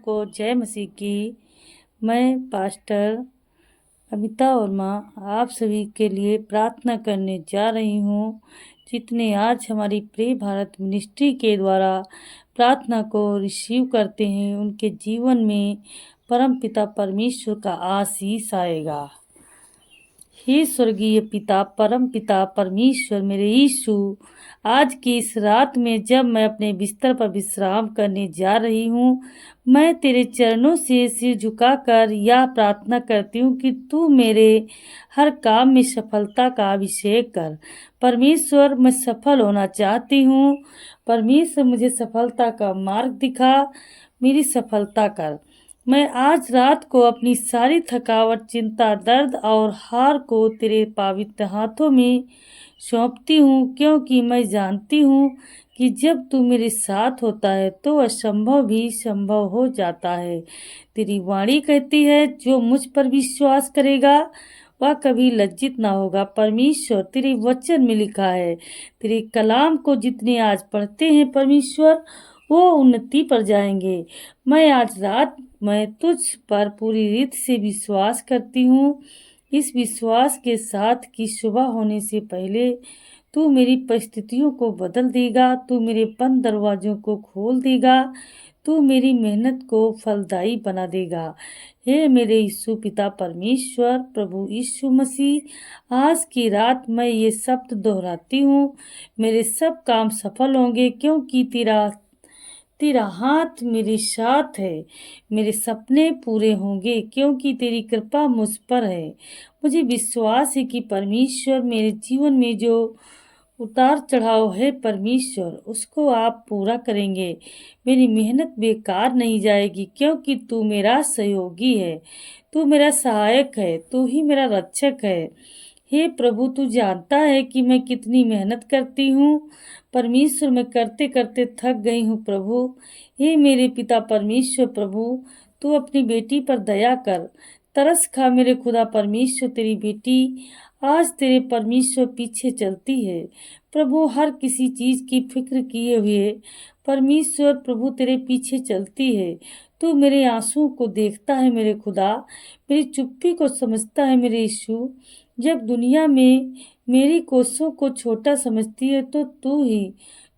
सबको जय मसीह की। मैं पास्टर अमिता वर्मा आप सभी के लिए प्रार्थना करने जा रही हूँ, जितने आज हमारी प्रिय भारत मिनिस्ट्री के द्वारा प्रार्थना को रिसीव करते हैं, उनके जीवन में परमपिता परमेश्वर का आशीष आएगा। हे स्वर्गीय पिता, परम पिता परमेश्वर, मेरे यीशु, आज की इस रात में जब मैं अपने बिस्तर पर विश्राम करने जा रही हूँ, मैं तेरे चरणों से सिर झुकाकर यह प्रार्थना करती हूँ कि तू मेरे हर काम में सफलता का अभिषेक कर। परमेश्वर, मैं सफल होना चाहती हूँ। परमेश्वर, मुझे सफलता का मार्ग दिखा, मेरी सफलता कर। मैं आज रात को अपनी सारी थकावट, चिंता, दर्द और हार को तेरे पवित्र हाथों में सौंपती हूँ, क्योंकि मैं जानती हूँ कि जब तू मेरे साथ होता है तो असंभव भी संभव हो जाता है। तेरी वाणी कहती है, जो मुझ पर विश्वास करेगा वह कभी लज्जित ना होगा। परमेश्वर, तेरे वचन में लिखा है, तेरे कलाम को जितने आज पढ़ते हैं परमेश्वर, वो उन्नति पर जाएंगे। मैं आज रात मैं तुझ पर पूरी रीति से विश्वास करती हूँ, इस विश्वास के साथ कि सुबह होने से पहले तू मेरी परिस्थितियों को बदल देगा, तू मेरे बंद दरवाजों को खोल देगा, तू मेरी मेहनत को फलदायी बना देगा। हे मेरे यीशु पिता परमेश्वर, प्रभु यीशु मसीह, आज की रात मैं ये शब्द दोहराती हूँ, मेरे सब काम सफल होंगे, क्योंकि तेरा हाथ मेरे साथ है। मेरे सपने पूरे होंगे, क्योंकि तेरी कृपा मुझ पर है। मुझे विश्वास है कि परमेश्वर, मेरे जीवन में जो उतार चढ़ाव है परमेश्वर, उसको आप पूरा करेंगे। मेरी मेहनत बेकार नहीं जाएगी, क्योंकि तू मेरा सहयोगी है, तू मेरा सहायक है, तू ही मेरा रक्षक है। हे प्रभु, तू जानता है कि मैं कितनी मेहनत करती हूँ। परमेश्वर, मैं करते करते थक गई हूँ प्रभु। हे मेरे पिता परमेश्वर, प्रभु तू अपनी बेटी पर दया कर, तरस खा मेरे खुदा परमेश्वर। तेरी बेटी आज तेरे परमेश्वर पीछे चलती है प्रभु, हर किसी चीज की फिक्र किए हुए परमेश्वर प्रभु तेरे पीछे चलती है। तू मेरे आंसुओं को देखता है मेरे खुदा, मेरी चुप्पी को समझता है मेरे यीशु। जब दुनिया में मेरी कोसों को छोटा समझती है तो तू ही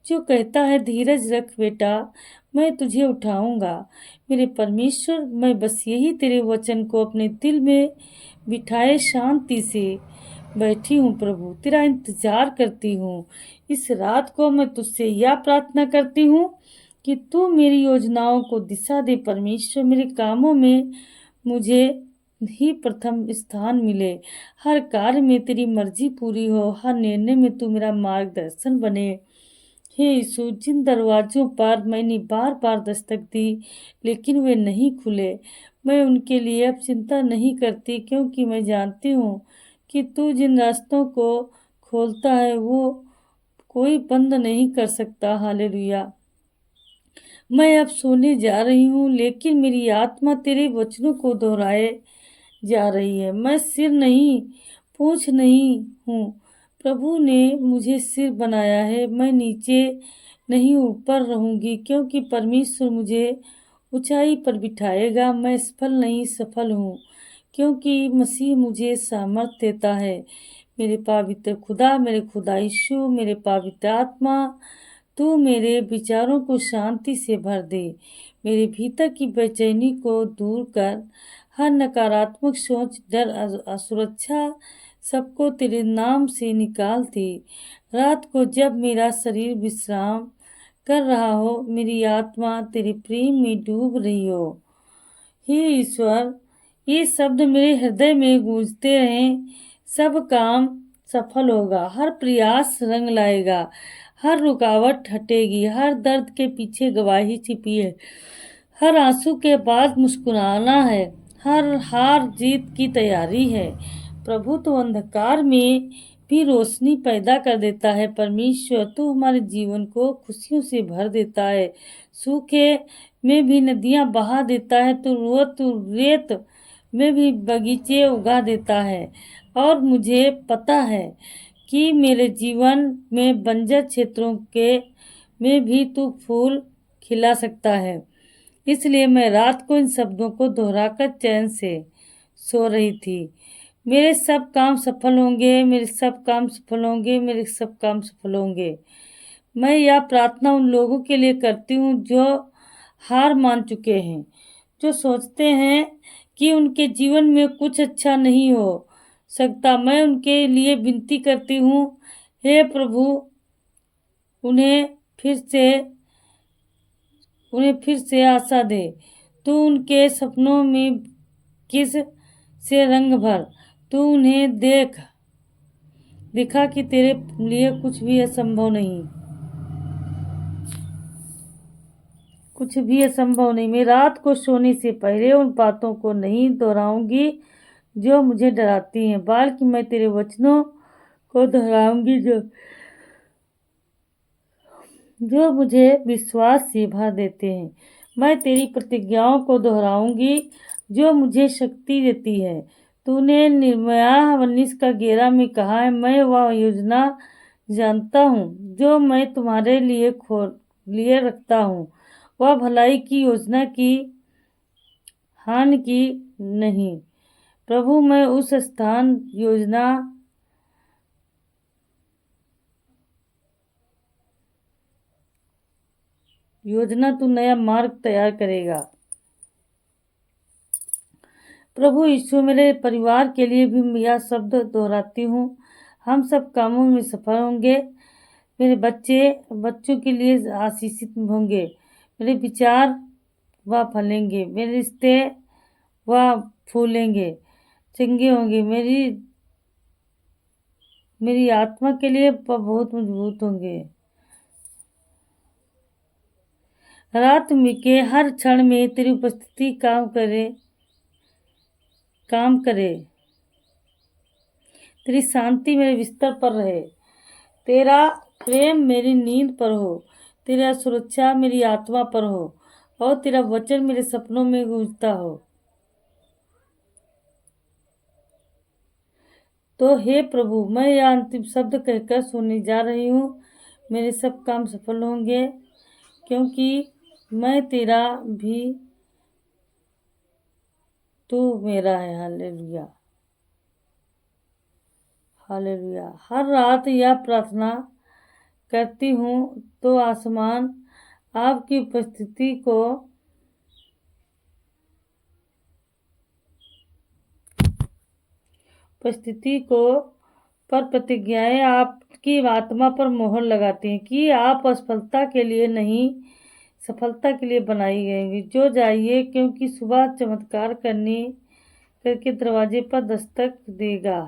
जो कहता है, धीरज रख बेटा, मैं तुझे उठाऊंगा। मेरे परमेश्वर, मैं बस यही तेरे वचन को अपने दिल में बिठाए शांति से बैठी हूँ प्रभु, तेरा इंतजार करती हूँ। इस रात को मैं तुझसे यह प्रार्थना करती हूँ कि तू मेरी योजनाओं को दिशा दे परमेश्वर। मेरे कामों में मुझे ही प्रथम स्थान मिले, हर कार्य में तेरी मर्जी पूरी हो, हर निर्णय में तू मेरा मार्गदर्शन बने। हे यीशु, जिन दरवाजों पर मैंने बार बार दस्तक दी लेकिन वे नहीं खुले, मैं उनके लिए अब चिंता नहीं करती, क्योंकि मैं जानती हूँ कि तू जिन रास्तों को खोलता है वो कोई बंद नहीं कर सकता। हालेलुया। मैं अब सोने जा रही हूँ, लेकिन मेरी आत्मा तेरे वचनों को दोहराए जा रही है। मैं सिर नहीं, पूंछ नहीं हूँ। प्रभु ने मुझे सिर बनाया है, मैं नीचे नहीं ऊपर रहूंगी, क्योंकि परमेश्वर मुझे ऊंचाई पर बिठाएगा। मैं सफल नहीं, सफल हूँ, क्योंकि मसीह मुझे सामर्थ देता है। मेरे पवित्र खुदा, मेरे खुदा यीशु, मेरे पवित्र आत्मा, तू मेरे विचारों को शांति से भर दे, मेरे भीतर की बेचैनी को दूर कर, हर नकारात्मक सोच, डर, असुरक्षा सबको तेरे नाम से निकाल दे। रात को जब मेरा शरीर विश्राम कर रहा हो, मेरी आत्मा तेरे प्रेम में डूब रही हो। हे ईश्वर, ये शब्द मेरे हृदय में गूंजते रहें। सब काम सफल होगा, हर प्रयास रंग लाएगा, हर रुकावट हटेगी, हर दर्द के पीछे गवाही छिपी है, हर आंसू के बाद मुस्कुराना है, हर हार जीत की तैयारी है। प्रभु, तो अंधकार में भी रोशनी पैदा कर देता है। परमेश्वर, तू हमारे जीवन को खुशियों से भर देता है, सूखे में भी नदियां बहा देता है, तू रेत में भी बगीचे उगा देता है। और मुझे पता है कि मेरे जीवन में बंजर क्षेत्रों के में भी तू फूल खिला सकता है। इसलिए मैं रात को इन शब्दों को दोहराकर चैन से सो रही थी। मेरे सब काम सफल होंगे, मेरे सब काम सफल होंगे, मेरे सब काम सफल होंगे। मैं यह प्रार्थना उन लोगों के लिए करती हूँ जो हार मान चुके हैं, जो सोचते हैं कि उनके जीवन में कुछ अच्छा नहीं हो सकता। मैं उनके लिए विनती करती हूँ, हे प्रभु, उन्हें फिर से आशा दे। तू उनके सपनों में किस से रंग भर। तू उन्हें दिखा कि तेरे लिए कुछ भी असंभव नहीं। कुछ भी असंभव नहीं। मैं रात को सोने से पहले उन बातों को नहीं दोहराऊंगी जो मुझे डराती हैं, बल्कि मैं तेरे वचनों को दोहराऊंगी जो मुझे विश्वास से भर देते हैं। मैं तेरी प्रतिज्ञाओं को दोहराऊंगी जो मुझे शक्ति देती है। तूने निर्मया 19 का 11 में कहा है, मैं वह योजना जानता हूँ जो मैं तुम्हारे लिए रखता हूँ, वह भलाई की योजना की, हानि की नहीं। प्रभु, मैं उस स्थान योजना तू नया मार्ग तैयार करेगा। प्रभु यीशु, मेरे परिवार के लिए भी यह शब्द दोहराती हूँ, हम सब कामों में सफल होंगे। मेरे बच्चों के लिए आशीषित होंगे। मेरे विचार वह फलेंगे, मेरे रिश्ते वह फूलेंगे, चंगे होंगे। मेरी आत्मा के लिए वह बहुत मजबूत होंगे। रात में के हर क्षण में तेरी उपस्थिति काम करे। तेरी शांति मेरे बिस्तर पर रहे, तेरा प्रेम मेरी नींद पर हो, तेरा सुरक्षा मेरी आत्मा पर हो और तेरा वचन मेरे सपनों में गूंजता हो। तो हे प्रभु, मैं यह अंतिम शब्द कहकर सोने जा रही हूँ, मेरे सब काम सफल होंगे क्योंकि मैं तेरा भी, तू मेरा है। Hallelujah, hallelujah. हर रात यह प्रार्थना करती हूँ तो आसमान आपकी उपस्थिति को पर प्रतिज्ञाएं आपकी आत्मा पर मोहर लगाती हैं कि आप असफलता के लिए नहीं, सफलता के लिए बनाई गई। जो जाइए, क्योंकि सुबह चमत्कार करके दरवाजे पर दस्तक देगा।